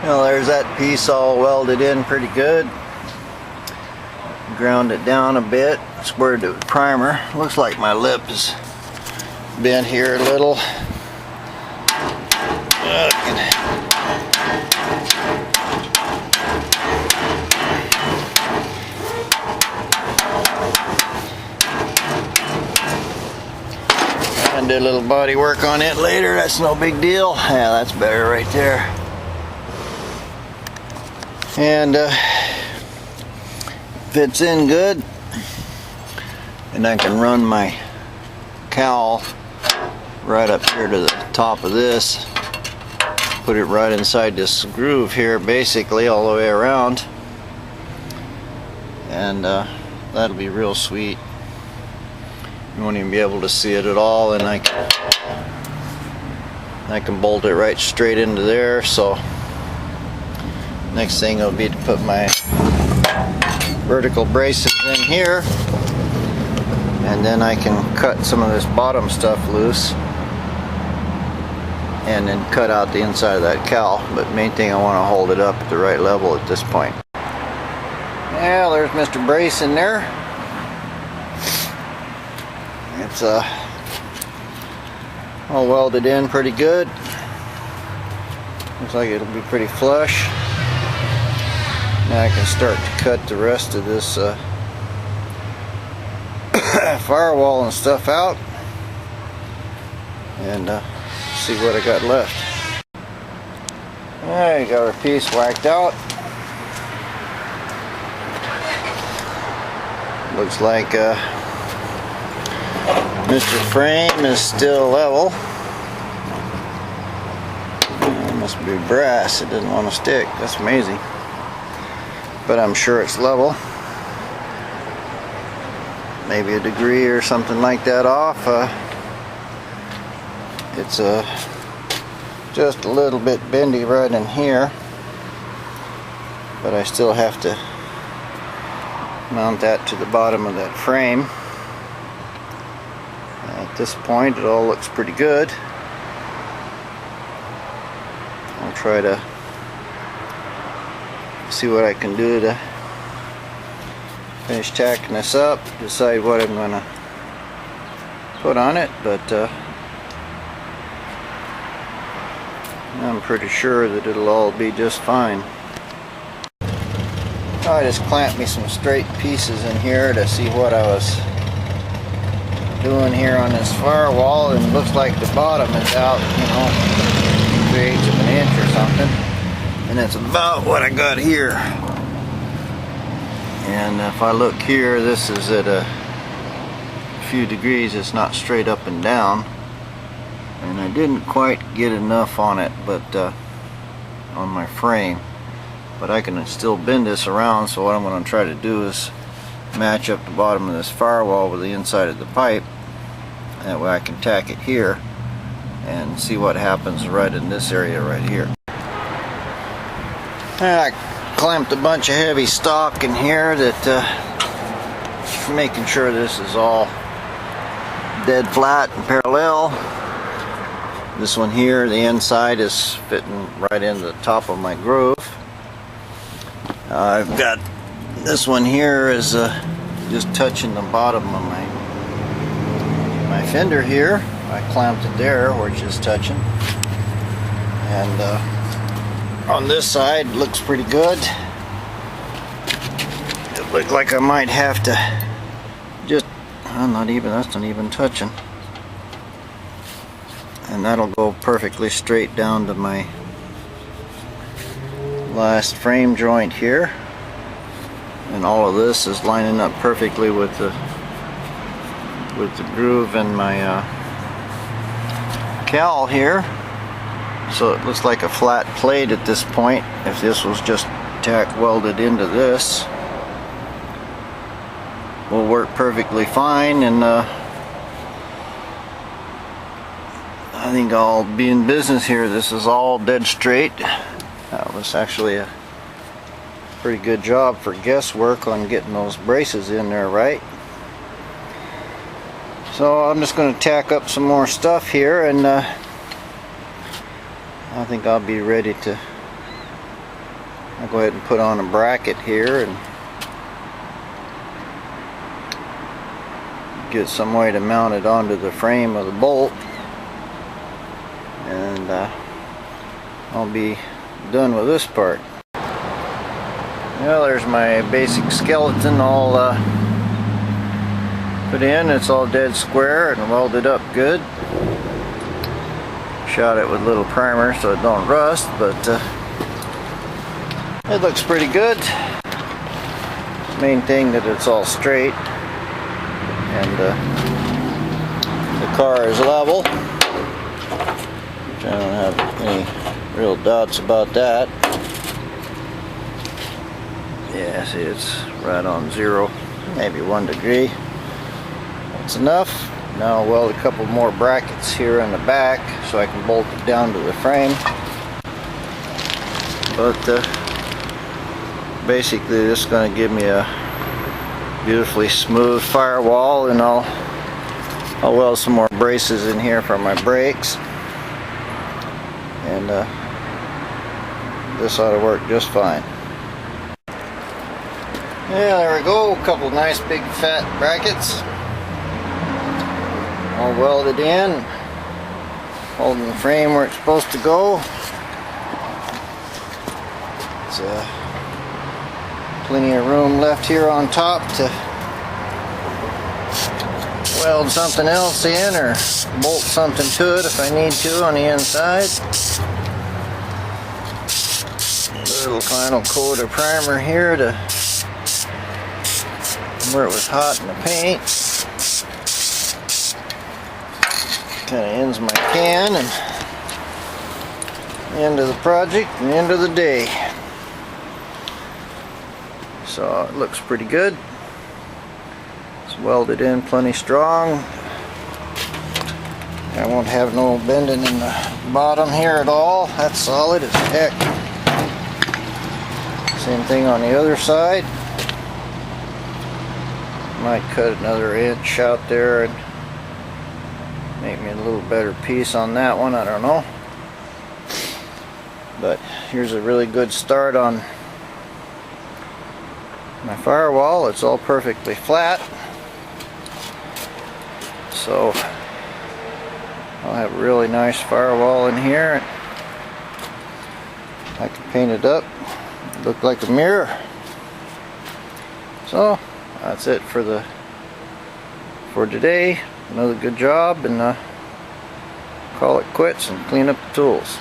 Well, there's that piece all welded in pretty good. Ground it down a bit, squared it with primer. Looks like my lip is bent here a little. And did a little body work on it later, that's no big deal. Yeah, that's better right there. And fits in good. And I can run my cowl right up here to the top of this. Put it right inside this groove here, basically all the way around. And that'll be real sweet. You won't even be able to see it at all, and I can bolt it right straight into there. So next thing will be to put my vertical braces in here, and then I can cut some of this bottom stuff loose and then cut out the inside of that cowl. But main thing, I want to hold it up at the right level at this point. Yeah, there's Mr. Brace in there. It's all welded in pretty good. Looks like it'll be pretty flush. Now I can start to cut the rest of this firewall and stuff out and see what I got left. Alright, got our piece whacked out. Looks like Mr. Frame is still level. It must be brass, it doesn't want to stick. That's amazing. But I'm sure it's level. Maybe a degree or something like that off. It's just a little bit bendy right in here. But I still have to mount that to the bottom of that frame. At this point it all looks pretty good. I'll try to see what I can do to finish tacking this up, decide what I'm going to put on it, but I'm pretty sure that it'll all be just fine. I just clamped me some straight pieces in here to see what I was doing here on this firewall, and it looks like the bottom is out, you know, 3/8 of an inch or something, and that's about what I got here. And if I look here, this is at a few degrees. It's not straight up and down, and I didn't quite get enough on it, but on my frame. But I can still bend this around, so what I'm going to try to do is match up the bottom of this firewall with the inside of the pipe. That way I can tack it here and see what happens right in this area right here. I clamped a bunch of heavy stock in here that making sure this is all dead flat and parallel. This one here, the inside is fitting right in the top of my groove. I've got this one here is just touching the bottom of my fender here. I clamped it there where it's just touching. And on this side looks pretty good. It looked like I might have to just, that's not even touching. And that'll go perfectly straight down to my last frame joint here, and all of this is lining up perfectly with the groove in my cowl here. So it looks like a flat plate at this point. If this was just tack welded into this, will work perfectly fine, and I think I'll be in business here. This is all dead straight. That was actually a pretty good job for guesswork on getting those braces in there right. So I'm just going to tack up some more stuff here, and I think I'll be ready to I'll go ahead and put on a bracket here and get some way to mount it onto the frame of the bolt, and I'll be done with this part. Well, there's my basic skeleton all put in. It's all dead square and welded up good. Shot it with a little primer so it don't rust, but it looks pretty good. Main thing that it's all straight and the car is level, which I don't have any real doubts about that. Yeah, see, it's right on 0, maybe 1 degree. That's enough. Now I'll weld a couple more brackets here in the back so I can bolt it down to the frame. But basically this is going to give me a beautifully smooth firewall, and I'll weld some more braces in here for my brakes, and this ought to work just fine. Yeah, there we go, a couple nice big fat brackets all welded in, holding the frame where it's supposed to go. It's plenty of room left here on top to weld something else in or bolt something to it if I need to on the inside. A little final coat of primer here to where it was hot in the paint. Kind of ends my can and end of the project and end of the day. So it looks pretty good. It's welded in plenty strong. I won't have no bending in the bottom here at all. That's solid as heck. Same thing on the other side. Might cut another inch out there and make me a little better piece on that one, I don't know. But here's a really good start on my firewall. It's all perfectly flat, so I'll have a really nice firewall in here. I can paint it up, look like a mirror. So that's it for today. Another good job, and call it quits and clean up the tools.